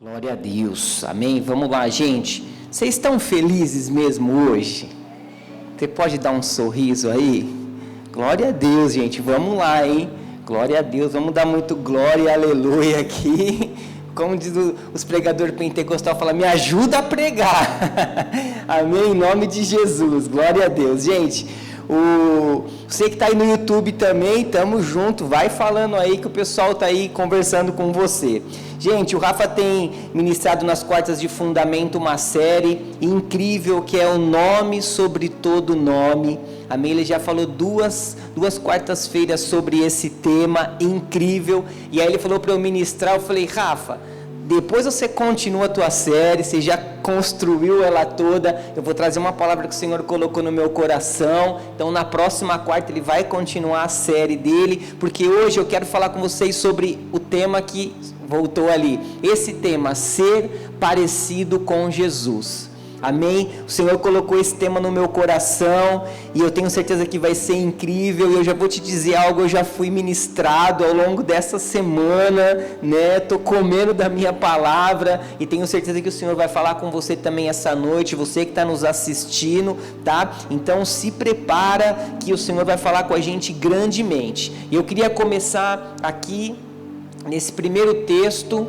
Glória a Deus, amém? Vamos lá, gente. Vocês estão felizes mesmo hoje? Você pode dar um sorriso aí? Glória a Deus, gente, vamos lá, hein? Glória a Deus, vamos dar muito glória e aleluia aqui. Como diz os pregadores pentecostais, fala, me ajuda a pregar. Amém? Em nome de Jesus, glória a Deus. Gente, você que está aí no YouTube também, tamo junto, vai falando aí que o pessoal está aí conversando com você. Gente, o Rafa tem ministrado nas quartas de fundamento uma série incrível que é o nome sobre todo nome. Amém? Ele já falou duas quartas-feiras sobre esse tema incrível. E aí ele falou para eu ministrar, eu falei, Rafa, depois você continua a tua série, você já construiu ela toda, eu vou trazer uma palavra que o Senhor colocou no meu coração, então na próxima quarta ele vai continuar a série dele, porque hoje eu quero falar com vocês sobre o tema que voltou ali, esse tema, ser parecido com Jesus. Amém? O Senhor colocou esse tema no meu coração e eu tenho certeza que vai ser incrível. E eu já vou te dizer algo, eu já fui ministrado ao longo dessa semana, né? Tô comendo da minha palavra e tenho certeza que o Senhor vai falar com você também essa noite, você que está nos assistindo, tá? Então se prepara que o Senhor vai falar com a gente grandemente. E eu queria começar aqui nesse primeiro texto.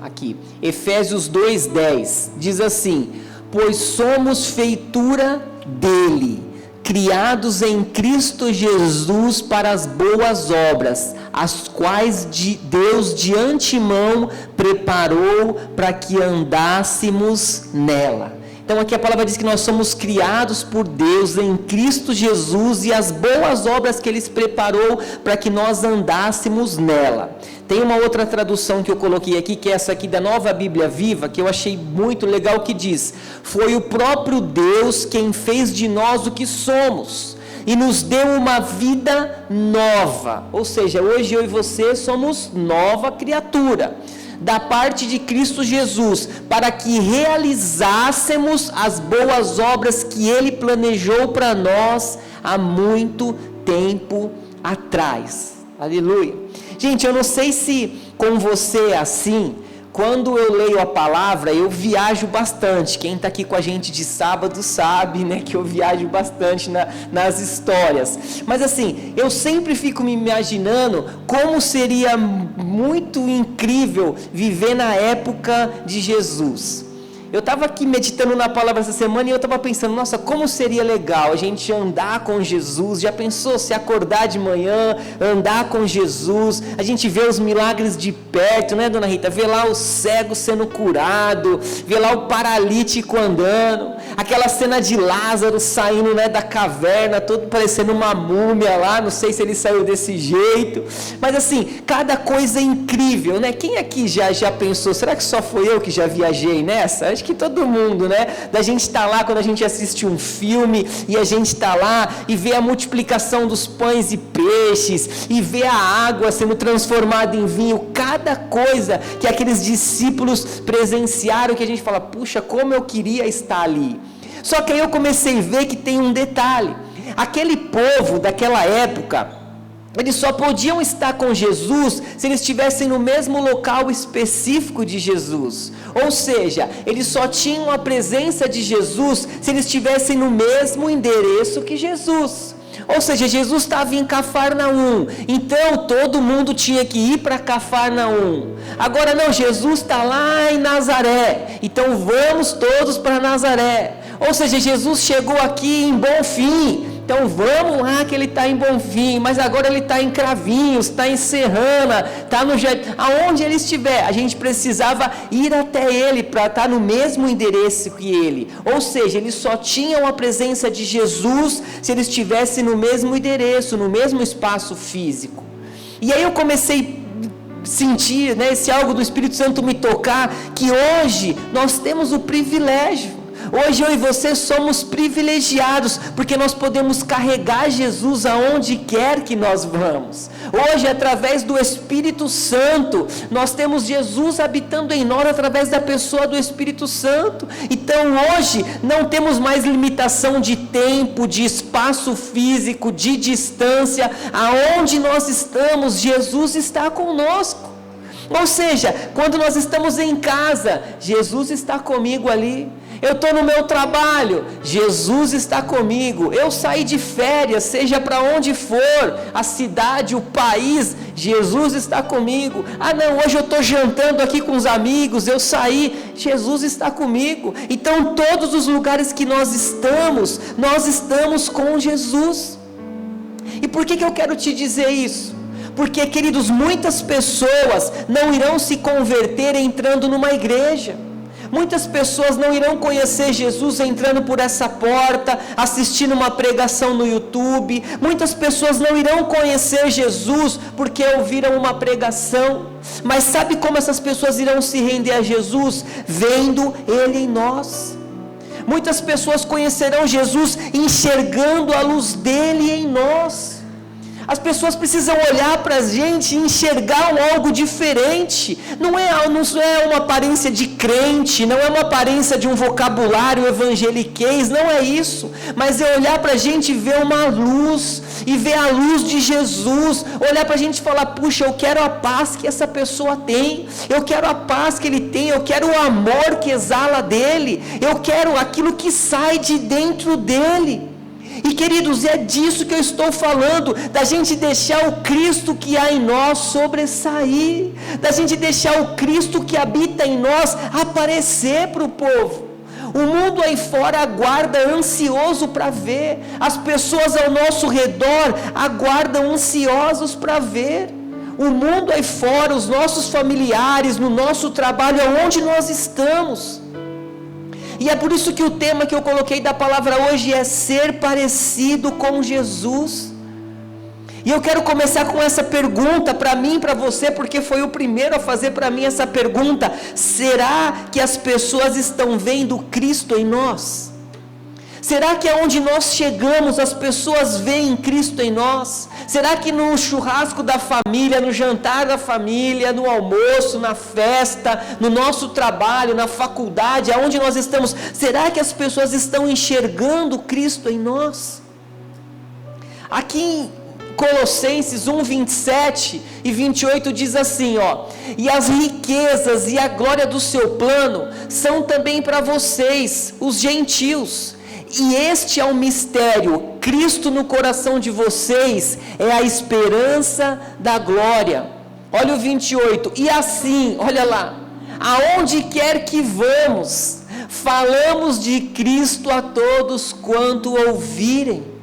Aqui, Efésios 2:10, diz assim, pois somos feitura dele, criados em Cristo Jesus para as boas obras, as quais Deus de antemão preparou para que andássemos nela. Então aqui a palavra diz que nós somos criados por Deus em Cristo Jesus e as boas obras que Ele preparou para que nós andássemos nela. Tem uma outra tradução que eu coloquei aqui, que é essa aqui da Nova Bíblia Viva, que eu achei muito legal, que diz, foi o próprio Deus quem fez de nós o que somos e nos deu uma vida nova, ou seja, hoje eu e você somos nova criatura, da parte de Cristo Jesus, para que realizássemos as boas obras que Ele planejou para nós há muito tempo atrás. Aleluia. Gente, eu não sei se com você é assim, quando eu leio a palavra, eu viajo bastante. Quem está aqui com a gente de sábado sabe, né, que eu viajo bastante nas histórias. Mas assim, eu sempre fico me imaginando como seria muito incrível viver na época de Jesus. Eu estava aqui meditando na palavra essa semana e eu estava pensando, nossa, como seria legal a gente andar com Jesus. Já pensou se acordar de manhã, andar com Jesus, a gente vê os milagres de perto, né, dona Rita? Vê lá o cego sendo curado, vê lá o paralítico andando, aquela cena de Lázaro saindo, né, da caverna, todo parecendo uma múmia lá, não sei se ele saiu desse jeito, mas assim, cada coisa é incrível, né? Quem aqui já pensou, será que só foi eu que já viajei nessa? Acho que todo mundo, né? Da gente estar lá quando a gente assiste um filme e a gente está lá e vê a multiplicação dos pães e peixes e vê a água sendo transformada em vinho, cada coisa que aqueles discípulos presenciaram que a gente fala, puxa, como eu queria estar ali. Só que aí eu comecei a ver que tem um detalhe, aquele povo daquela época, eles só podiam estar com Jesus se eles estivessem no mesmo local específico de Jesus. Ou seja, eles só tinham a presença de Jesus se eles estivessem no mesmo endereço que Jesus. Ou seja, Jesus estava em Cafarnaum, então todo mundo tinha que ir para Cafarnaum. Agora não, Jesus está lá em Nazaré, então vamos todos para Nazaré. Ou seja, Jesus chegou aqui em Bonfim, então vamos lá que ele está em Bonfim, mas agora ele está em Cravinhos, está em Serrana, está no Jardim, aonde ele estiver, a gente precisava ir até ele para estar no mesmo endereço que ele. Ou seja, eles só tinham a presença de Jesus se eles estivessem no mesmo endereço, no mesmo espaço físico. E aí eu comecei a sentir, né, esse algo do Espírito Santo me tocar, que hoje nós temos o privilégio. Hoje eu e você somos privilegiados, porque nós podemos carregar Jesus aonde quer que nós vamos. Hoje, através do Espírito Santo, nós temos Jesus habitando em nós através da pessoa do Espírito Santo. Então hoje não temos mais limitação de tempo, de espaço físico, de distância. Aonde nós estamos, Jesus está conosco. Ou seja, quando nós estamos em casa, Jesus está comigo ali. Eu estou no meu trabalho, Jesus está comigo. Eu saí de férias, seja para onde for, a cidade, o país, Jesus está comigo. Ah não, hoje eu estou jantando aqui com os amigos, eu saí, Jesus está comigo. Então todos os lugares que nós estamos com Jesus. E por que eu quero te dizer isso? Porque, queridos, muitas pessoas não irão se converter entrando numa igreja. Muitas pessoas não irão conhecer Jesus entrando por essa porta, assistindo uma pregação no YouTube. Muitas pessoas não irão conhecer Jesus porque ouviram uma pregação. Mas sabe como essas pessoas irão se render a Jesus? Vendo Ele em nós. Muitas pessoas conhecerão Jesus enxergando a luz dele em nós. As pessoas precisam olhar para a gente e enxergar algo diferente. Não é uma aparência de crente, não é uma aparência de um vocabulário evangeliquez, não é isso. Mas é olhar para a gente e ver uma luz, e ver a luz de Jesus. Olhar para a gente e falar, puxa, eu quero a paz que essa pessoa tem, eu quero a paz que ele tem, eu quero o amor que exala dele, eu quero aquilo que sai de dentro dele. E queridos, é disso que eu estou falando, da gente deixar o Cristo que há em nós sobressair, da gente deixar o Cristo que habita em nós aparecer para o povo. O mundo aí fora aguarda ansioso para ver, as pessoas ao nosso redor aguardam ansiosos para ver. O mundo aí fora, os nossos familiares, no nosso trabalho, aonde nós estamos. E é por isso que o tema que eu coloquei da palavra hoje é ser parecido com Jesus. E eu quero começar com essa pergunta para mim e para você, porque foi o primeiro a fazer para mim essa pergunta: será que as pessoas estão vendo Cristo em nós? Será que aonde nós chegamos as pessoas veem Cristo em nós? Será que no churrasco da família, no jantar da família, no almoço, na festa, no nosso trabalho, na faculdade, aonde nós estamos, será que as pessoas estão enxergando Cristo em nós? Aqui em Colossenses 1, 27 e 28 diz assim, e as riquezas e a glória do seu plano são também para vocês, os gentios. E este é o mistério, Cristo no coração de vocês é a esperança da glória. Olha o 28, e assim, olha lá, aonde quer que vamos, falamos de Cristo a todos quanto ouvirem,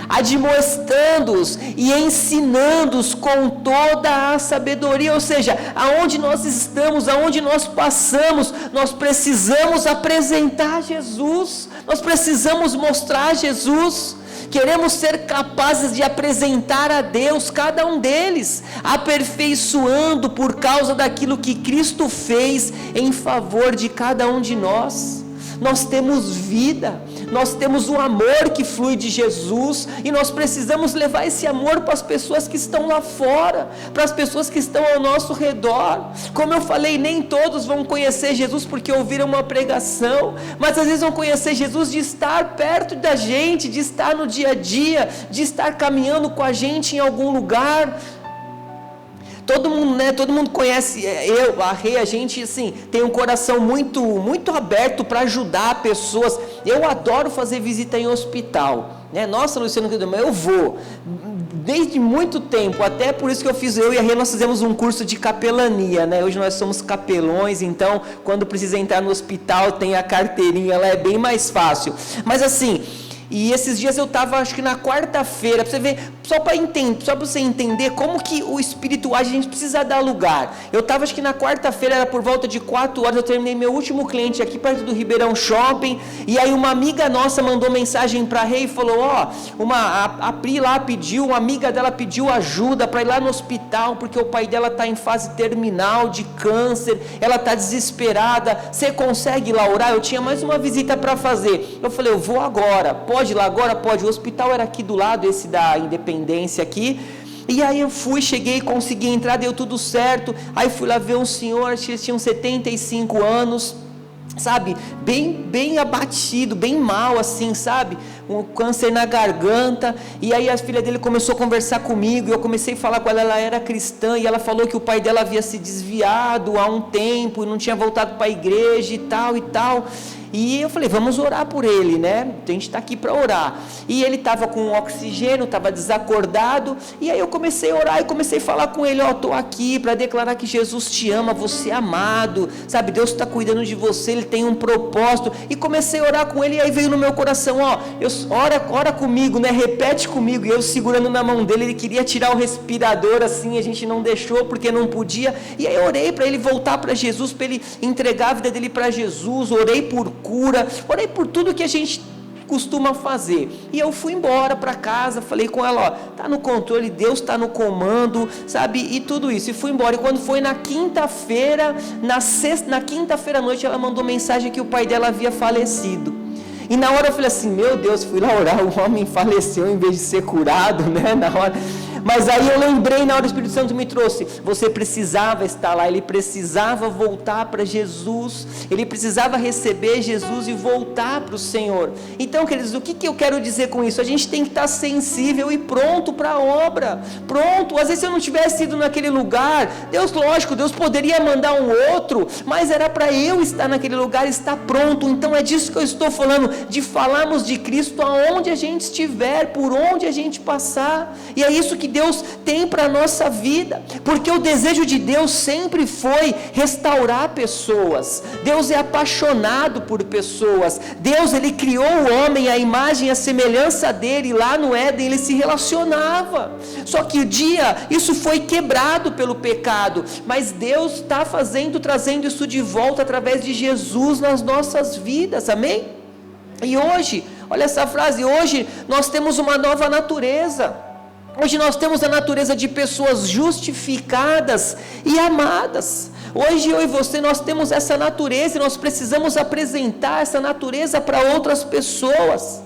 admoestando-os e ensinando-os com toda a sabedoria. Ou seja, aonde nós estamos, aonde nós passamos, nós precisamos apresentar Jesus, nós precisamos mostrar Jesus. Queremos ser capazes de apresentar a Deus, cada um deles, aperfeiçoando por causa daquilo que Cristo fez em favor de cada um de nós. Nós temos vida, nós temos um amor que flui de Jesus, e nós precisamos levar esse amor para as pessoas que estão lá fora, para as pessoas que estão ao nosso redor. Como eu falei, nem todos vão conhecer Jesus porque ouviram uma pregação, mas às vezes vão conhecer Jesus de estar perto da gente, de estar no dia a dia, de estar caminhando com a gente em algum lugar. Todo mundo conhece a Rei, a gente assim, tem um coração muito, muito aberto para ajudar pessoas. Eu adoro fazer visita em hospital, né? Nossa, Luciano, eu vou, desde muito tempo, até por isso que eu e a Rei, nós fizemos um curso de capelania, né? Hoje nós somos capelões, então quando precisa entrar no hospital, tem a carteirinha, ela é bem mais fácil. Mas assim, e esses dias eu estava, acho que na quarta-feira, para você ver, só para você entender como que o Espírito age, a gente precisa dar lugar. Eu estava, acho que na quarta-feira, era por volta de 4 horas, eu terminei meu último cliente aqui perto do Ribeirão Shopping, e aí uma amiga nossa mandou mensagem para a Rei e falou, a Pri lá pediu, uma amiga dela pediu ajuda para ir lá no hospital, porque o pai dela está em fase terminal de câncer, ela está desesperada, você consegue ir lá orar? Eu tinha mais uma visita para fazer. Eu falei, eu vou agora. Pode ir lá agora? Pode. O hospital era aqui do lado, esse da Independência aqui. E aí eu fui, cheguei, consegui entrar, deu tudo certo. Aí fui lá ver um senhor, acho que eles tinham 75 anos, sabe, bem abatido, bem mal assim, sabe, um câncer na garganta, e aí a filha dele começou a conversar comigo, e eu comecei a falar com ela era cristã, e ela falou que o pai dela havia se desviado há um tempo, e não tinha voltado para a igreja e tal, e eu falei, vamos orar por ele, né? A gente está aqui para orar. E ele estava com oxigênio, estava desacordado. E aí eu comecei a orar e comecei a falar com ele: estou aqui para declarar que Jesus te ama, você é amado, sabe? Deus está cuidando de você, Ele tem um propósito. E comecei a orar com ele, e aí veio no meu coração: ora comigo, né? Repete comigo. E eu segurando na mão dele, ele queria tirar o respirador assim, a gente não deixou porque não podia. E aí eu orei para ele voltar para Jesus, para ele entregar a vida dele para Jesus. Orei por cura, orei por tudo que a gente costuma fazer, e eu fui embora para casa, falei com ela: tá no controle, Deus está no comando, sabe, e tudo isso, e fui embora. E quando foi na quinta-feira, na quinta-feira à noite, ela mandou mensagem que o pai dela havia falecido. E na hora eu falei assim: meu Deus, fui lá orar, o homem faleceu em vez de ser curado, né, na hora. Mas aí eu lembrei, na hora o Espírito Santo me trouxe: você precisava estar lá, ele precisava voltar para Jesus, ele precisava receber Jesus e voltar para o Senhor. Então, queridos, o que eu quero dizer com isso? A gente tem que estar sensível e pronto para a obra, pronto. Às vezes, se eu não tivesse ido naquele lugar, Deus poderia mandar um outro, mas era para eu estar naquele lugar, estar pronto. Então é disso que eu estou falando, de falarmos de Cristo aonde a gente estiver, por onde a gente passar. E é isso que Deus tem para a nossa vida, porque o desejo de Deus sempre foi restaurar pessoas. Deus é apaixonado por pessoas. Deus, Ele criou o homem à imagem e à semelhança dele. Lá no Éden ele se relacionava, só que isso foi quebrado pelo pecado, mas Deus está trazendo isso de volta através de Jesus nas nossas vidas, amém? E hoje, olha essa frase: hoje nós temos uma nova natureza. Hoje nós temos a natureza de pessoas justificadas e amadas. Hoje eu e você, nós temos essa natureza, e nós precisamos apresentar essa natureza para outras pessoas.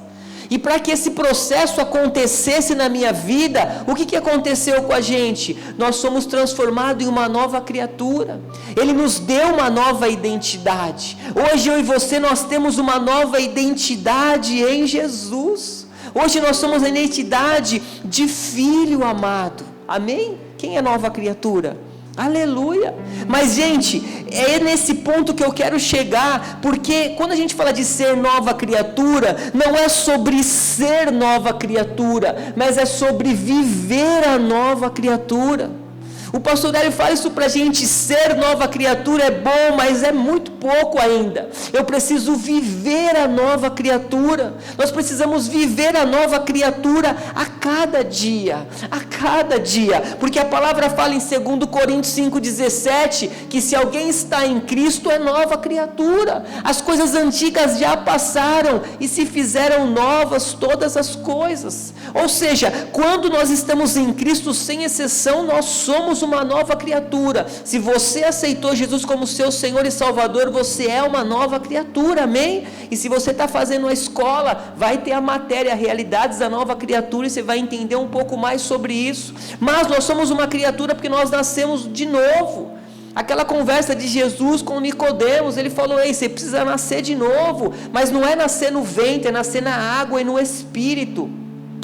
E para que esse processo acontecesse na minha vida, o que aconteceu com a gente? Nós somos transformados em uma nova criatura. Ele nos deu uma nova identidade. Hoje eu e você, nós temos uma nova identidade em Jesus. Hoje nós somos a identidade de filho amado, amém? Quem é nova criatura? Aleluia! Mas gente, é nesse ponto que eu quero chegar, porque quando a gente fala de ser nova criatura, não é sobre ser nova criatura, mas é sobre viver a nova criatura. O pastor Hélio fala isso para a gente: ser nova criatura é bom, mas é muito pouco ainda. Eu preciso viver a nova criatura. Nós precisamos viver a nova criatura a cada dia, porque a palavra fala em 2 Coríntios 5,17, que se alguém está em Cristo é nova criatura. As coisas antigas já passaram e se fizeram novas todas as coisas. Ou seja, quando nós estamos em Cristo, sem exceção, nós somos uma nova criatura. Se você aceitou Jesus como seu Senhor e Salvador, você é uma nova criatura, amém? E se você está fazendo a escola, vai ter a matéria Realidades da Nova Criatura, e você vai entender um pouco mais sobre isso. Mas nós somos uma criatura porque nós nascemos de novo. Aquela conversa de Jesus com Nicodemos, ele falou: ei, você precisa nascer de novo, mas não é nascer no ventre, é nascer na água e no Espírito.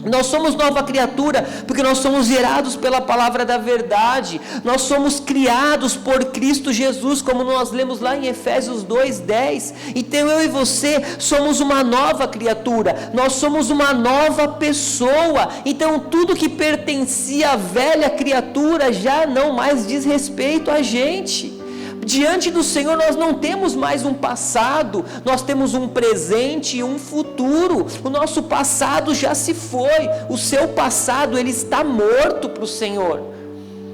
Nós somos nova criatura porque nós somos gerados pela palavra da verdade. Nós somos criados por Cristo Jesus, como nós lemos lá em Efésios 2:10. Então eu e você somos uma nova criatura, nós somos uma nova pessoa. Então tudo que pertencia à velha criatura já não mais diz respeito a gente. Diante do Senhor nós não temos mais um passado, nós temos um presente e um futuro. O nosso passado já se foi, o seu passado ele está morto para o Senhor.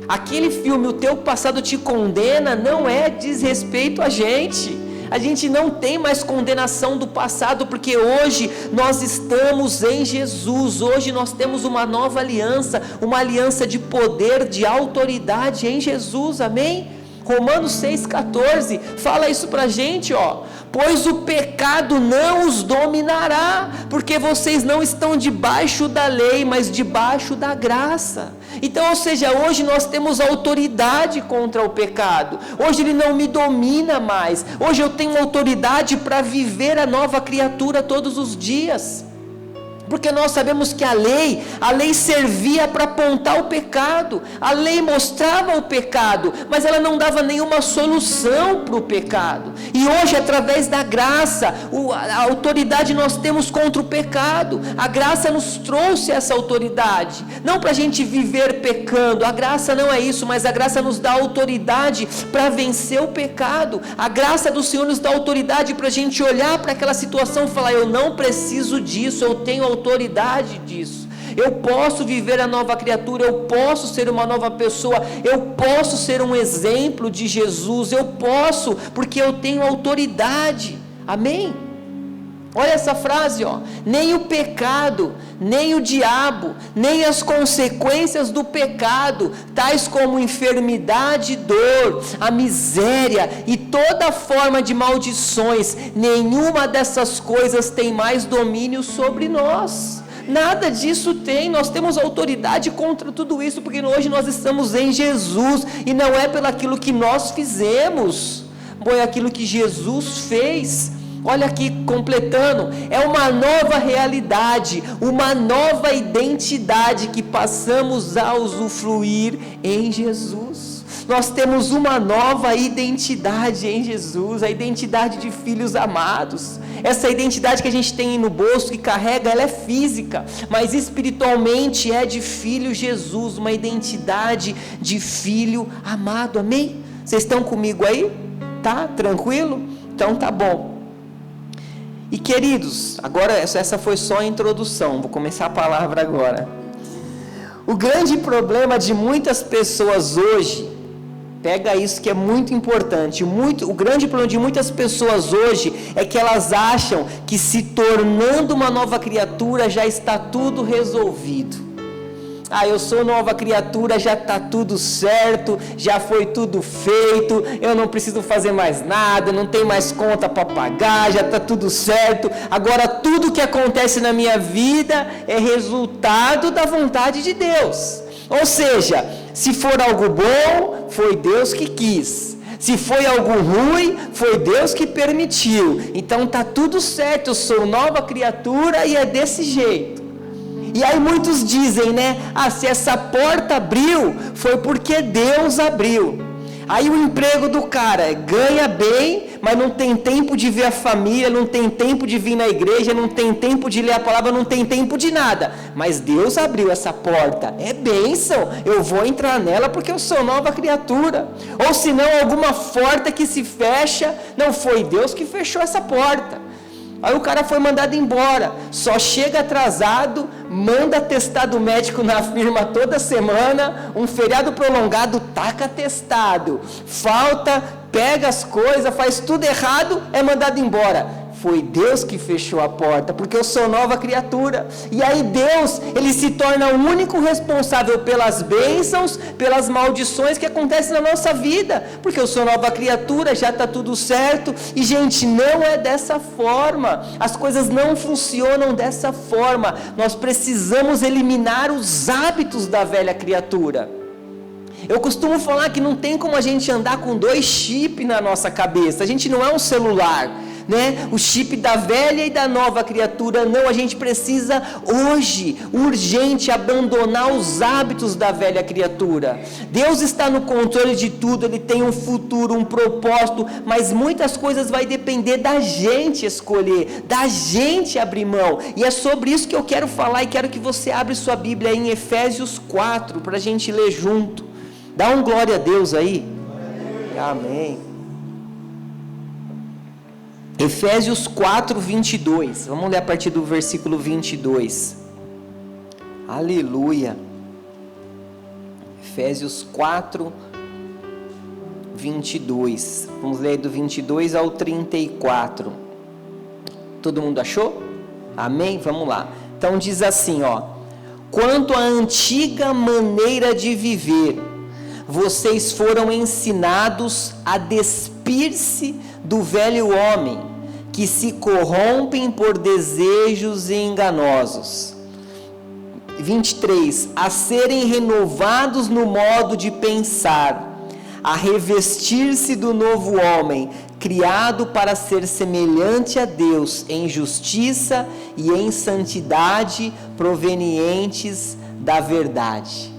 Aquele filme, O Teu Passado Te Condena, não diz respeito a gente. A gente não tem mais condenação do passado, porque hoje nós estamos em Jesus. Hoje nós temos uma nova aliança, uma aliança de poder, de autoridade em Jesus, amém? Romanos 6,14 fala isso para a gente, pois o pecado não os dominará, porque vocês não estão debaixo da lei, mas debaixo da graça. Então, ou seja, hoje nós temos autoridade contra o pecado. Hoje ele não me domina mais. Hoje eu tenho autoridade para viver a nova criatura todos os dias. Porque nós sabemos que a lei servia para apontar o pecado, a lei mostrava o pecado, mas ela não dava nenhuma solução para o pecado. E hoje, através da graça, a autoridade nós temos contra o pecado. A graça nos trouxe essa autoridade, não para a gente viver pecando, a graça não é isso, mas a graça nos dá autoridade para vencer o pecado. A graça do Senhor nos dá autoridade para a gente olhar para aquela situação e falar: eu não preciso disso, eu tenho autoridade disso, eu posso viver a nova criatura, eu posso ser uma nova pessoa, eu posso ser um exemplo de Jesus, eu posso, porque eu tenho autoridade. Amém? Olha essa frase, ó: nem o pecado, nem o diabo, nem as consequências do pecado, tais como enfermidade, dor, a miséria e toda forma de maldições, nenhuma dessas coisas tem mais domínio sobre nós. Nada disso tem. Nós temos autoridade contra tudo isso, porque hoje nós estamos em Jesus, e não é pelo aquilo que nós fizemos, foi aquilo que Jesus fez. Olha aqui, completando, é uma nova realidade, uma nova identidade que passamos a usufruir em Jesus. Nós temos uma nova identidade em Jesus, a identidade de filhos amados. Essa identidade que a gente tem no bolso, que carrega, ela é física, mas espiritualmente é de filho Jesus, uma identidade de filho amado. Amém? Vocês estão comigo aí? Tá? Tranquilo? Então tá bom. E queridos, agora essa foi só a introdução, vou começar a palavra agora. O grande problema de muitas pessoas hoje, pega isso que é muito importante, o grande problema de muitas pessoas hoje é que elas acham que se tornando uma nova criatura já está tudo resolvido. Eu sou nova criatura, já está tudo certo, já foi tudo feito, eu não preciso fazer mais nada, não tem mais conta para pagar, já está tudo certo. Agora tudo que acontece na minha vida é resultado da vontade de Deus. Ou seja, se for algo bom, foi Deus que quis. Se foi algo ruim, foi Deus que permitiu. Então está tudo certo, eu sou nova criatura e é desse jeito. E aí muitos dizem, né? Se essa porta abriu, foi porque Deus abriu. Aí o emprego do cara ganha bem, mas não tem tempo de ver a família, não tem tempo de vir na igreja, não tem tempo de ler a palavra, não tem tempo de nada. Mas Deus abriu essa porta, é bênção, eu vou entrar nela porque eu sou nova criatura. Ou se não, alguma porta que se fecha, não foi Deus que fechou essa porta. Aí o cara foi mandado embora, só chega atrasado, manda atestado médico na firma toda semana, um feriado prolongado, taca atestado, falta, pega as coisas, faz tudo errado, é mandado embora. Foi Deus que fechou a porta, porque eu sou nova criatura. E aí Deus, Ele se torna o único responsável pelas bênçãos, pelas maldições que acontecem na nossa vida, porque eu sou nova criatura, já está tudo certo. E gente, não é dessa forma, as coisas não funcionam dessa forma. Nós precisamos eliminar os hábitos da velha criatura. Eu costumo falar que não tem como a gente andar com 2 chips na nossa cabeça, a gente não é um celular, né? O chip da velha e da nova criatura, não, a gente precisa hoje, urgente, abandonar os hábitos da velha criatura. Deus está no controle de tudo, Ele tem um futuro, um propósito, mas muitas coisas vai depender da gente escolher, da gente abrir mão, e é sobre isso que eu quero falar, e quero que você abra sua Bíblia em Efésios 4, para a gente ler junto. Dá um glória a Deus aí. Amém. Efésios 4, 22. Vamos ler a partir do versículo 22. Aleluia. Efésios 4, 22. Vamos ler do 22 ao 34. Todo mundo achou? Amém? Vamos lá. Então diz assim, quanto à antiga maneira de viver, vocês foram ensinados a despir-se do velho homem, que se corrompem por desejos enganosos. 23. A serem renovados no modo de pensar, a revestir-se do novo homem, criado para ser semelhante a Deus em justiça e em santidade provenientes da verdade.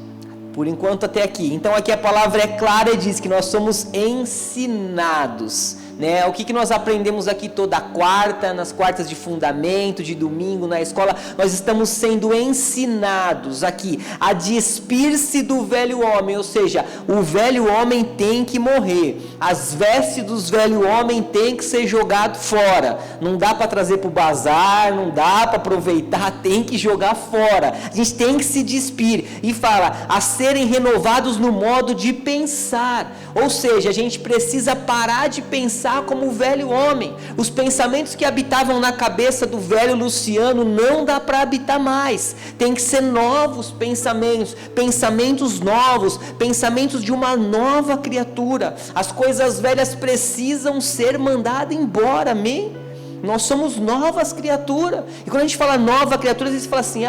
Por enquanto até aqui. Então aqui a palavra é clara e diz que nós somos ensinados, né? O que nós aprendemos aqui toda quarta, nas quartas de fundamento, de domingo, na escola, nós estamos sendo ensinados aqui a despir-se do velho homem, ou seja, o velho homem tem que morrer, as vestes do velho homem tem que ser jogado fora, não dá para trazer para o bazar, não dá para aproveitar, tem que jogar fora, a gente tem que se despir, e fala, a serem renovados no modo de pensar, ou seja, a gente precisa parar de pensar como o velho homem. Os pensamentos que habitavam na cabeça do velho Luciano não dá para habitar mais. Tem que ser novos pensamentos, pensamentos novos, pensamentos de uma nova criatura. As coisas velhas precisam ser mandadas embora, amém? Nós somos novas criaturas. E quando a gente fala nova criatura, às vezes fala assim,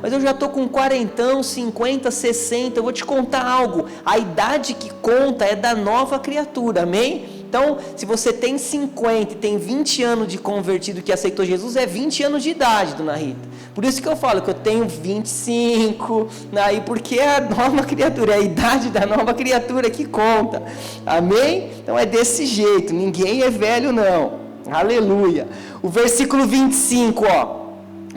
mas eu já estou com 40, 50, 60, eu vou te contar algo. A idade que conta é da nova criatura, amém? Então, se você tem 50 e tem 20 anos de convertido que aceitou Jesus, é 20 anos de idade, dona Rita. Por isso que eu falo que eu tenho 25, aí porque é a nova criatura, é a idade da nova criatura que conta. Amém? Então é desse jeito, ninguém é velho não. Aleluia. O versículo 25,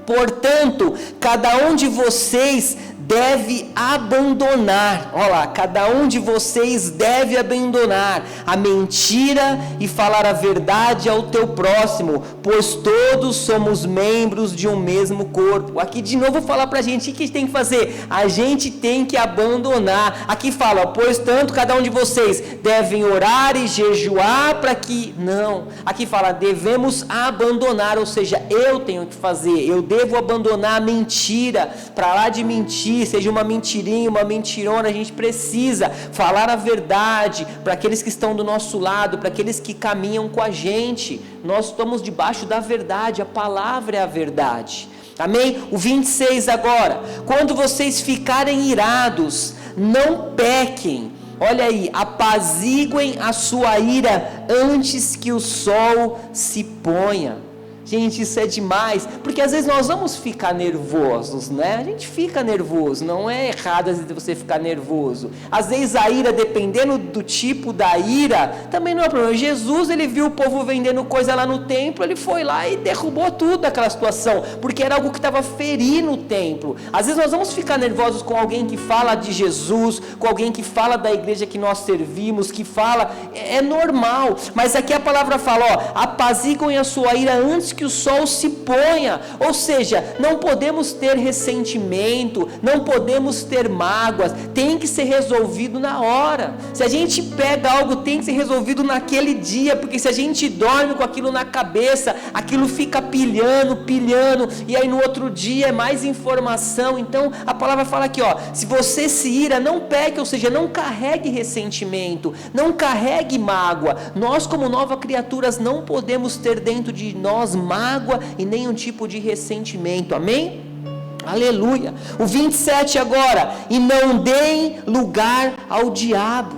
portanto, cada um de vocês deve abandonar, olha lá, cada um de vocês deve abandonar a mentira e falar a verdade ao teu próximo, pois todos somos membros de um mesmo corpo. Aqui de novo fala pra gente, o que a gente tem que fazer? A gente tem que abandonar. Aqui fala, pois tanto cada um de vocês devem orar e jejuar para que, não, aqui fala, devemos abandonar, ou seja, eu tenho que fazer, eu devo abandonar a mentira, para lá de mentir, seja uma mentirinha, uma mentirona, a gente precisa falar a verdade para aqueles que estão do nosso lado, para aqueles que caminham com a gente. Nós estamos debaixo da verdade, a palavra é a verdade. Amém? O 26 agora, quando vocês ficarem irados, não pequem. Olha aí, apaziguem a sua ira antes que o sol se ponha. Gente, isso é demais, porque às vezes nós vamos ficar nervosos, né? A gente fica nervoso, não é errado às vezes você ficar nervoso. Às vezes a ira, dependendo do tipo da ira, também não é problema. Jesus, ele viu o povo vendendo coisa lá no templo, ele foi lá e derrubou tudo daquela situação, porque era algo que estava ferindo o templo. Às vezes nós vamos ficar nervosos com alguém que fala de Jesus, com alguém que fala da igreja que nós servimos, que fala, é normal, mas aqui a palavra fala, apaziguem a sua ira antes que o sol se ponha, ou seja, não podemos ter ressentimento, não podemos ter mágoas, tem que ser resolvido na hora. Se a gente pega algo, tem que ser resolvido naquele dia, porque se a gente dorme com aquilo na cabeça, aquilo fica pilhando, e aí no outro dia é mais informação. Então a palavra fala aqui, se você se ira, não peque, ou seja, não carregue ressentimento, não carregue mágoa. Nós como novas criaturas não podemos ter dentro de nós mágoa e nenhum tipo de ressentimento, amém? Aleluia. O 27 agora, e não deem lugar ao diabo.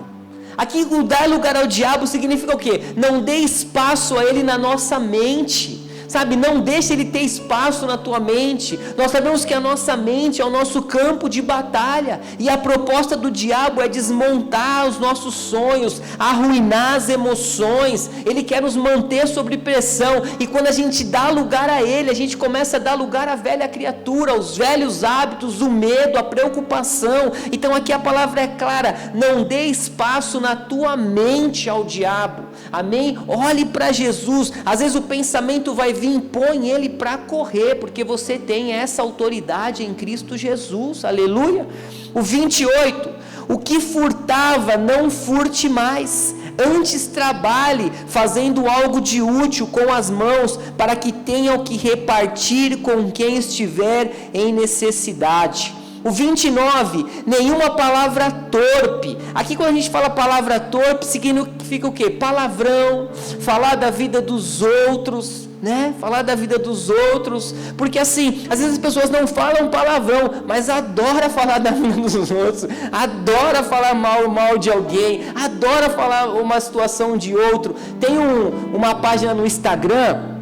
Aqui dar lugar ao diabo significa o quê? Não dê espaço a ele na nossa mente. Sabe, não deixe ele ter espaço na tua mente. Nós sabemos que a nossa mente é o nosso campo de batalha, e a proposta do diabo é desmontar os nossos sonhos, arruinar as emoções. Ele quer nos manter sob pressão, e quando a gente dá lugar a ele, a gente começa a dar lugar à velha criatura, aos velhos hábitos, o medo, a preocupação. Então aqui a palavra é clara, não dê espaço na tua mente ao diabo, amém? Olhe para Jesus. Às vezes o pensamento vai vir, põe ele para correr, porque você tem essa autoridade em Cristo Jesus, aleluia. O 28, o que furtava, não furte mais, antes trabalhe, fazendo algo de útil com as mãos, para que tenha o que repartir com quem estiver em necessidade. O 29, nenhuma palavra torpe. Aqui quando a gente fala palavra torpe, significa o quê? Palavrão, falar da vida dos outros, né? Falar da vida dos outros, porque assim, às vezes as pessoas não falam palavrão, mas adora falar da vida dos outros, adora falar mal de alguém, adora falar uma situação de outro. Tem uma página no Instagram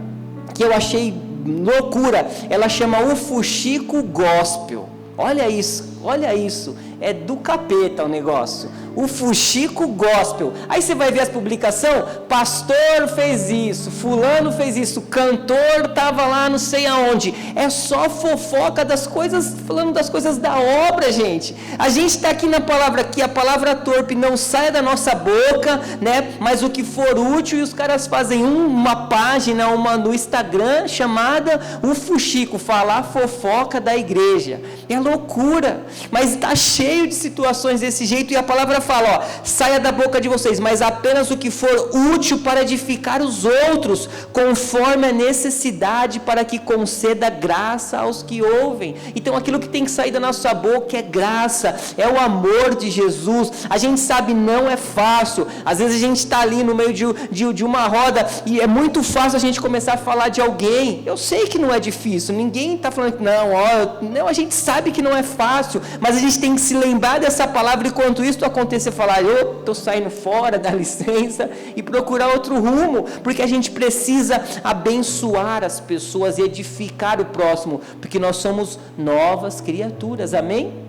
que eu achei loucura, ela chama O Fuxico Gospel. Olha isso, é do capeta o negócio. O Fuxico Gospel. Aí você vai ver as publicações, pastor fez isso, fulano fez isso, cantor estava lá não sei aonde. É só fofoca das coisas, falando das coisas da obra, gente. A gente está aqui na palavra, que a palavra torpe não saia da nossa boca, né? Mas o que for útil, e os caras fazem uma página, no Instagram chamada O Fuxico, falar fofoca da igreja. É loucura, mas está cheio de situações desse jeito, e a palavra fala, saia da boca de vocês, mas apenas o que for útil para edificar os outros, conforme a necessidade, para que conceda graça aos que ouvem. Então aquilo que tem que sair da nossa boca é graça, é o amor de Jesus. A gente sabe, não é fácil, às vezes a gente está ali no meio de uma roda, e é muito fácil a gente começar a falar de alguém. Eu sei que não é difícil, ninguém está falando que não, a gente sabe que não é fácil, mas a gente tem que se lembrar dessa palavra, e quando isso acontecer, falar, eu estou saindo fora, dá licença, e procurar outro rumo, porque a gente precisa abençoar as pessoas e edificar o próximo, porque nós somos novas criaturas, amém?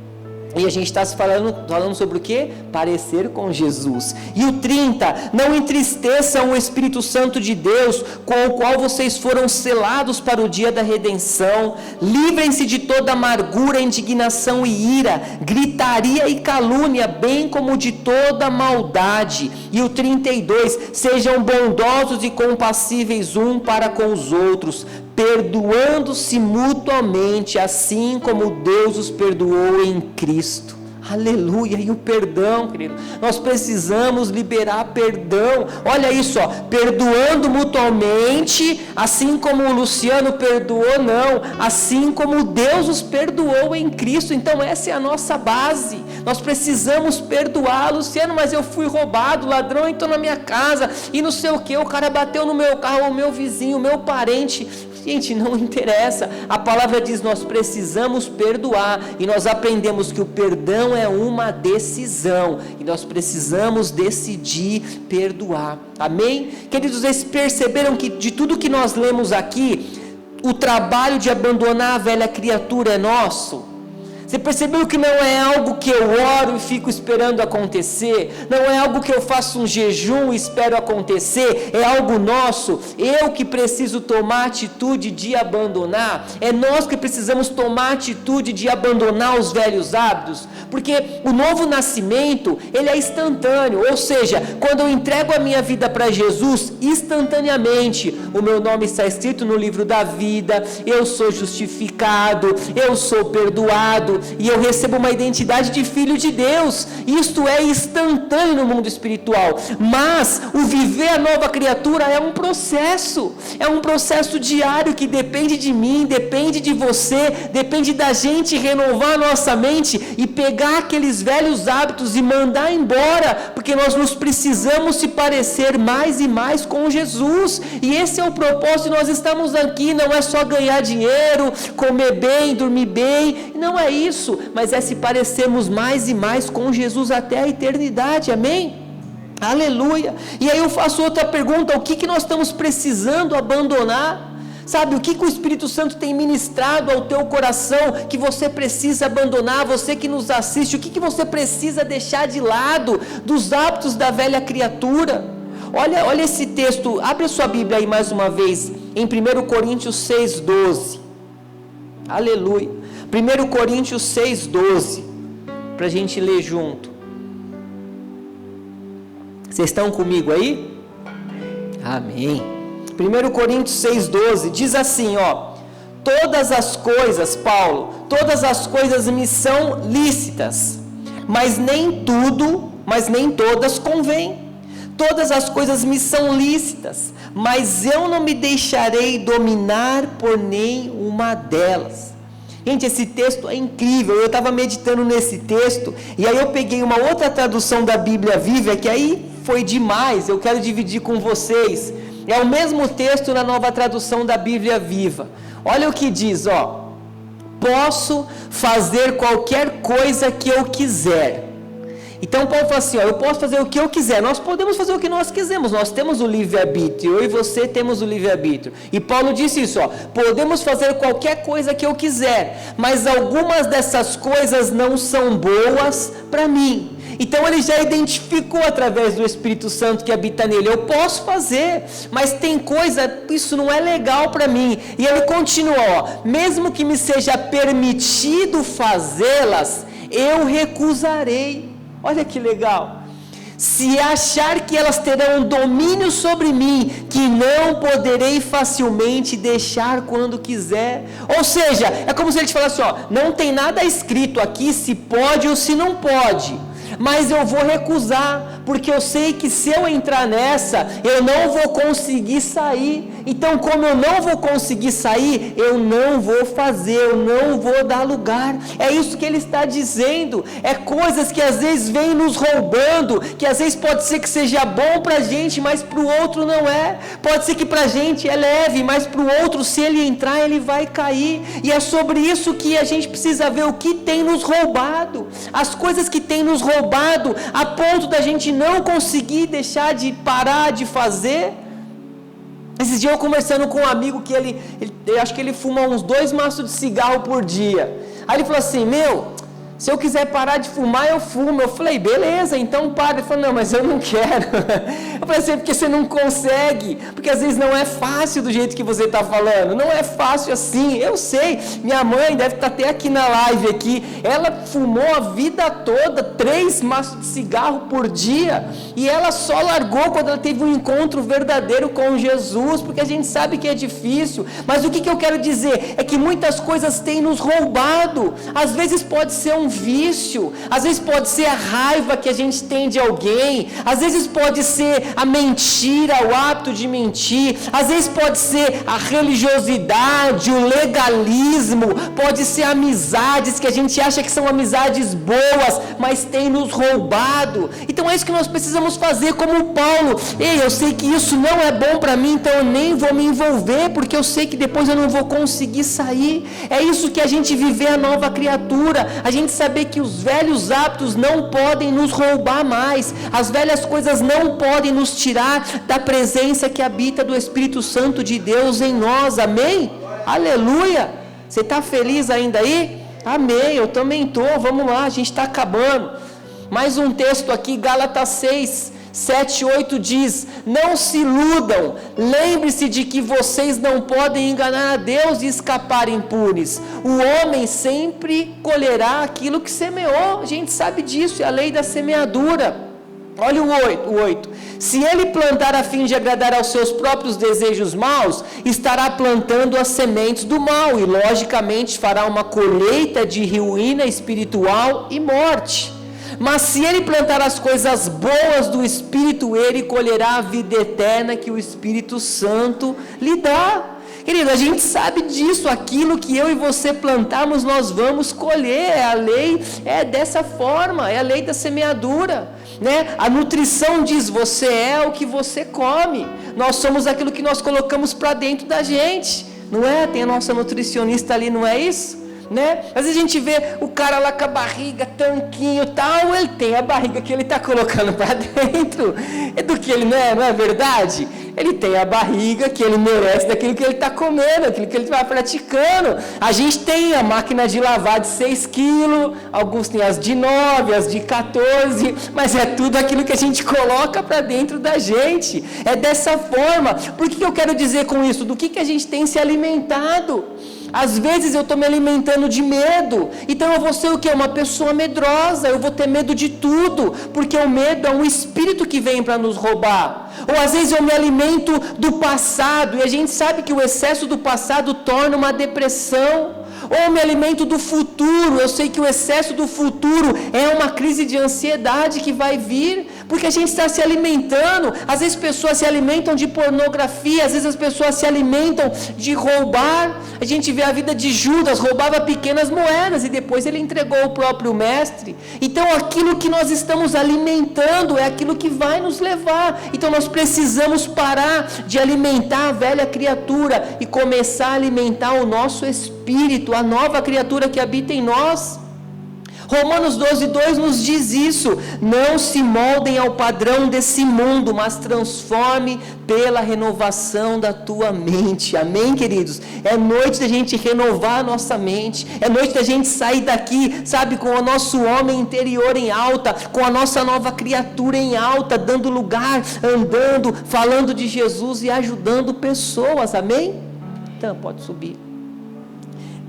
E a gente está falando sobre o quê? Parecer com Jesus. E o 30, não entristeçam o Espírito Santo de Deus, com o qual vocês foram selados para o dia da redenção. Livrem-se de toda amargura, indignação e ira, gritaria e calúnia, bem como de toda maldade. E o 32, sejam bondosos e compassíveis um para com os outros, perdoando-se mutuamente, assim como Deus os perdoou em Cristo. Aleluia, e o perdão, querido, nós precisamos liberar perdão. Olha isso, perdoando mutuamente, assim como o Luciano perdoou, assim como Deus os perdoou em Cristo. Então essa é a nossa base, nós precisamos perdoar. Luciano, mas eu fui roubado, o ladrão entrou na minha casa, e não sei o que, o cara bateu no meu carro, o meu vizinho, o meu parente. Gente, não interessa, a palavra diz, nós precisamos perdoar, e nós aprendemos que o perdão é uma decisão, e nós precisamos decidir perdoar, amém? Queridos, vocês perceberam que de tudo que nós lemos aqui, o trabalho de abandonar a velha criatura é nosso? Você percebeu que não é algo que eu oro e fico esperando acontecer, não é algo que eu faço um jejum e espero acontecer, é algo nosso, eu que preciso tomar atitude de abandonar, é nós que precisamos tomar atitude de abandonar os velhos hábitos, porque o novo nascimento, ele é instantâneo, ou seja, quando eu entrego a minha vida para Jesus, instantaneamente, o meu nome está escrito no livro da vida, eu sou justificado, eu sou perdoado, e eu recebo uma identidade de filho de Deus. Isto é instantâneo no mundo espiritual, mas o viver a nova criatura é um processo diário, que depende de mim, depende de você, depende da gente renovar a nossa mente e pegar aqueles velhos hábitos e mandar embora, porque nós nos precisamos se parecer mais e mais com Jesus, e esse é o propósito. Nós estamos aqui, não é só ganhar dinheiro, comer bem, dormir bem, não é isso, mas é se parecermos mais e mais com Jesus até a eternidade, amém? Aleluia. E aí eu faço outra pergunta, o que nós estamos precisando abandonar? Sabe, o que o Espírito Santo tem ministrado ao teu coração, que você precisa abandonar? Você que nos assiste, o que você precisa deixar de lado dos hábitos da velha criatura? Olha esse texto, abre a sua Bíblia aí mais uma vez, em 1 Coríntios 6,12, aleluia, 1 Coríntios 6,12, para a gente ler junto. Vocês estão comigo aí? Amém. 1 Coríntios 6,12 diz assim, todas as coisas, Paulo, todas as coisas me são lícitas, mas nem todas convêm. Todas as coisas me são lícitas, mas eu não me deixarei dominar por nenhuma delas. Gente, esse texto é incrível. Eu estava meditando nesse texto e aí eu peguei uma outra tradução da Bíblia Viva, que aí foi demais, eu quero dividir com vocês. É o mesmo texto na nova tradução da Bíblia Viva. Olha o que diz, ó. Posso fazer qualquer coisa que eu quiser. Então Paulo fala assim, ó, eu posso fazer o que eu quiser. Nós podemos fazer o que nós quisermos. Nós temos o livre-arbítrio. Eu e você temos o livre-arbítrio. E Paulo disse isso, ó. Podemos fazer qualquer coisa que eu quiser. Mas algumas dessas coisas não são boas para mim. Então ele já identificou através do Espírito Santo que habita nele. Eu posso fazer, mas tem coisa, isso não é legal para mim. E ele continua, ó, mesmo que me seja permitido fazê-las, eu recusarei. Olha que legal. Se achar que elas terão domínio sobre mim, que não poderei facilmente deixar quando quiser. Ou seja, é como se ele te falasse, ó, não tem nada escrito aqui se pode ou se não pode. Mas eu vou recusar, porque eu sei que se eu entrar nessa, eu não vou conseguir sair. Então, como eu não vou conseguir sair, eu não vou fazer, eu não vou dar lugar. É isso que ele está dizendo. É coisas que às vezes vêm nos roubando, que às vezes pode ser que seja bom para a gente, mas para o outro não é. Pode ser que para a gente é leve, mas para o outro, se ele entrar, ele vai cair. E é sobre isso que a gente precisa ver o que tem nos roubado. As coisas que tem nos roubado, a ponto da gente não conseguir deixar de parar de fazer. Esses dias eu conversando com um amigo que eu acho que ele fuma uns 2 maços de cigarro por dia. Aí ele falou assim, se eu quiser parar de fumar, eu fumo. Eu falei, beleza, então para. Ele falou, não, mas eu não quero. Eu falei assim, porque você não consegue. Porque às vezes não é fácil do jeito que você está falando. Não é fácil assim, eu sei. Minha mãe deve estar até aqui na live aqui. Ela fumou a vida toda, 3 maços de cigarro por dia. E ela só largou quando ela teve um encontro verdadeiro com Jesus. Porque a gente sabe que é difícil. Mas o que eu quero dizer? É que muitas coisas têm nos roubado. Às vezes pode ser um vício, às vezes pode ser a raiva que a gente tem de alguém, às vezes pode ser a mentira, o hábito de mentir, às vezes pode ser a religiosidade, o legalismo, pode ser amizades que a gente acha que são amizades boas, mas tem nos roubado. Então é isso que nós precisamos fazer como Paulo. Ei, eu sei que isso não é bom para mim, então eu nem vou me envolver, porque eu sei que depois eu não vou conseguir sair. É isso que a gente viver a nova criatura, a gente saber que os velhos hábitos não podem nos roubar mais, as velhas coisas não podem nos tirar da presença que habita do Espírito Santo de Deus em nós, amém? Aleluia! Você está feliz ainda aí? Amém, eu também estou, vamos lá, a gente está acabando. Mais um texto aqui, Gálatas 6, 7 e 8 diz, não se iludam, lembre-se de que vocês não podem enganar a Deus e escapar impunes. O homem sempre colherá aquilo que semeou, a gente sabe disso, é a lei da semeadura. Olha o 8, se ele plantar a fim de agradar aos seus próprios desejos maus, estará plantando as sementes do mal e logicamente fará uma colheita de ruína espiritual e morte. Mas se ele plantar as coisas boas do Espírito, ele colherá a vida eterna que o Espírito Santo lhe dá. Querido, a gente sabe disso, aquilo que eu e você plantarmos, nós vamos colher, a lei é dessa forma, é a lei da semeadura, né? A nutrição diz, você é o que você come, nós somos aquilo que nós colocamos para dentro da gente, não é? Tem a nossa nutricionista ali, não é isso? Né? Às vezes a gente vê o cara lá com a barriga, tanquinho e tal, ele tem a barriga que ele está colocando para dentro, é do que ele não é verdade? Ele tem a barriga que ele merece daquilo que ele está comendo, aquilo que ele vai praticando. A gente tem a máquina de lavar de 6 quilos, alguns têm as de 9, as de 14, mas é tudo aquilo que a gente coloca para dentro da gente, é dessa forma. Por que eu quero dizer com isso? Do que a gente tem se alimentado? Às vezes eu estou me alimentando de medo, então eu vou ser o quê? Uma pessoa medrosa, eu vou ter medo de tudo, porque o medo é um espírito que vem para nos roubar. Ou às vezes eu me alimento do passado, e a gente sabe que o excesso do passado torna uma depressão. Ou eu me alimento do futuro, eu sei que o excesso do futuro é uma crise de ansiedade que vai vir, Porque a gente está se alimentando, às vezes pessoas se alimentam de pornografia, às vezes as pessoas se alimentam de roubar. A gente vê a vida de Judas, roubava pequenas moedas e depois ele entregou o próprio mestre. Então aquilo que nós estamos alimentando é aquilo que vai nos levar. Então nós precisamos parar de alimentar a velha criatura e começar a alimentar o nosso espírito, a nova criatura que habita em nós. Romanos 12:2 nos diz isso: não se moldem ao padrão desse mundo, mas transforme pela renovação da tua mente. Amém, queridos? É noite da gente renovar a nossa mente, é noite da gente sair daqui, sabe, com o nosso homem interior em alta, com a nossa nova criatura em alta, dando lugar, andando, falando de Jesus e ajudando pessoas. Amém? Então, pode subir.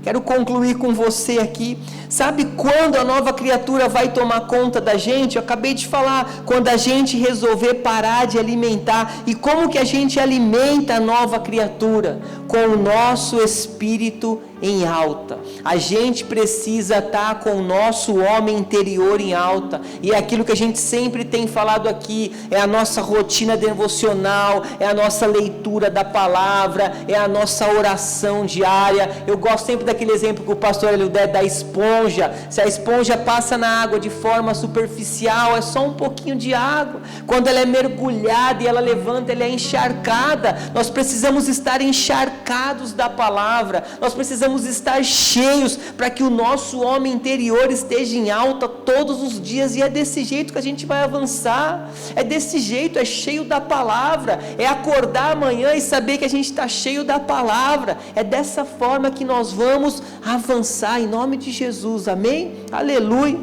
Quero concluir com você aqui. Sabe quando a nova criatura vai tomar conta da gente? Eu acabei de falar, quando a gente resolver parar de alimentar. E como que a gente alimenta a nova criatura? Com o nosso espírito em alta. A gente precisa estar com o nosso homem interior em alta. E é aquilo que a gente sempre tem falado aqui, é a nossa rotina devocional, é a nossa leitura da palavra, é a nossa oração diária. Eu gosto sempre daquele exemplo que o pastor ele der da esponja. Se a esponja passa na água de forma superficial, é só um pouquinho de água. Quando ela é mergulhada e ela levanta, ela é encharcada. Nós precisamos estar encharcados da palavra. Nós precisamos estar cheios para que o nosso homem interior esteja em alta todos os dias. E é desse jeito que a gente vai avançar. É desse jeito, é cheio da palavra. É acordar amanhã e saber que a gente está cheio da palavra. É dessa forma que nós vamos avançar em nome de Jesus. Amém? Aleluia,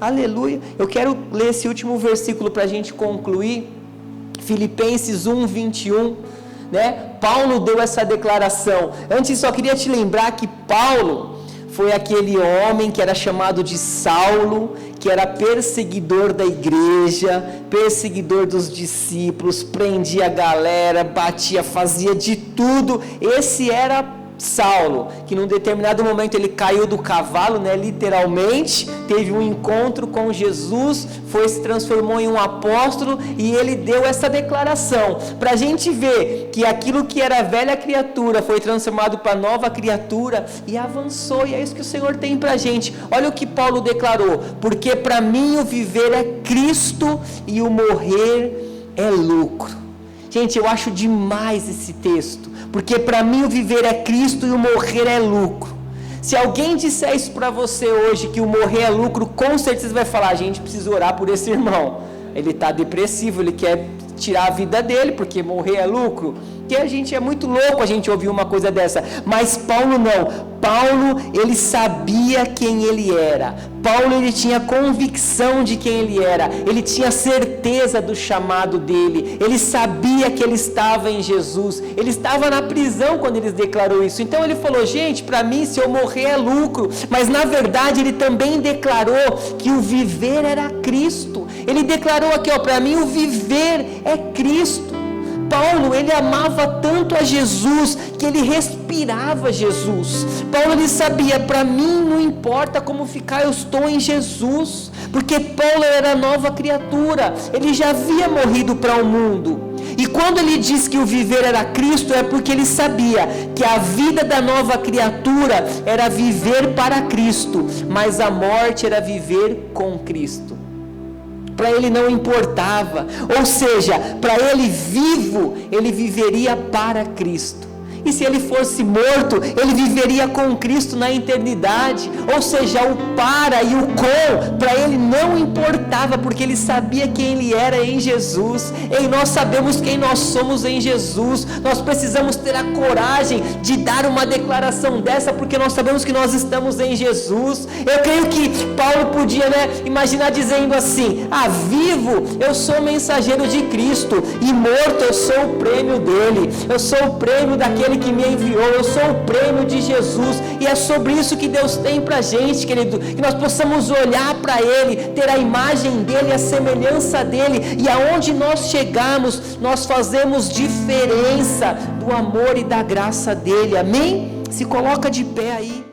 aleluia. Eu quero ler esse último versículo para a gente concluir. Filipenses 1:21, né? Paulo deu essa declaração. Antes só queria te lembrar que Paulo foi aquele homem que era chamado de Saulo, que era perseguidor da igreja, perseguidor dos discípulos, prendia a galera, batia, fazia de tudo. Esse era Saulo, que num determinado momento ele caiu do cavalo, né, literalmente, teve um encontro com Jesus, se transformou em um apóstolo e ele deu essa declaração, para a gente ver que aquilo que era velha criatura foi transformado para nova criatura e avançou, e é isso que o Senhor tem para a gente. Olha o que Paulo declarou: porque para mim o viver é Cristo e o morrer é lucro. Gente, eu acho demais esse texto, porque para mim o viver é Cristo e o morrer é lucro. Se alguém disser isso para você hoje, que o morrer é lucro, com certeza você vai falar: a gente precisa orar por esse irmão, ele está depressivo, ele quer tirar a vida dele, porque morrer é lucro. Que a gente é muito louco a gente ouvir uma coisa dessa. Mas Paulo não. Paulo, ele sabia quem ele era. Paulo, ele tinha convicção de quem ele era. Ele tinha certeza do chamado dele. Ele sabia que ele estava em Jesus. Ele estava na prisão quando ele declarou isso. Então ele falou: gente, para mim se eu morrer é lucro. Mas na verdade ele também declarou que o viver era Cristo. Ele declarou aqui, para mim o viver é Cristo. Paulo, ele amava tanto a Jesus, que ele respirava Jesus. Paulo, ele sabia: para mim não importa como ficar, eu estou em Jesus. Porque Paulo era nova criatura, ele já havia morrido para o mundo. E quando ele diz que o viver era Cristo, é porque ele sabia que a vida da nova criatura era viver para Cristo, mas a morte era viver com Cristo. Para ele não importava, ou seja, para ele vivo, ele viveria para Cristo. E se ele fosse morto, ele viveria com Cristo na eternidade. Ou seja, o para e o com, para ele não importava, porque ele sabia quem ele era em Jesus. E nós sabemos quem nós somos em Jesus. Nós precisamos ter a coragem de dar uma declaração dessa, porque nós sabemos que nós estamos em Jesus. Eu creio que Paulo podia, imaginar dizendo assim: vivo, eu sou mensageiro de Cristo, e morto, eu sou o prêmio dele. Eu sou o prêmio daquele que me enviou, eu sou o prêmio de Jesus. E é sobre isso que Deus tem pra gente, querido, que nós possamos olhar para Ele, ter a imagem dEle, a semelhança dEle, e aonde nós chegarmos, nós fazemos diferença do amor e da graça dEle. Amém? Se coloca de pé aí.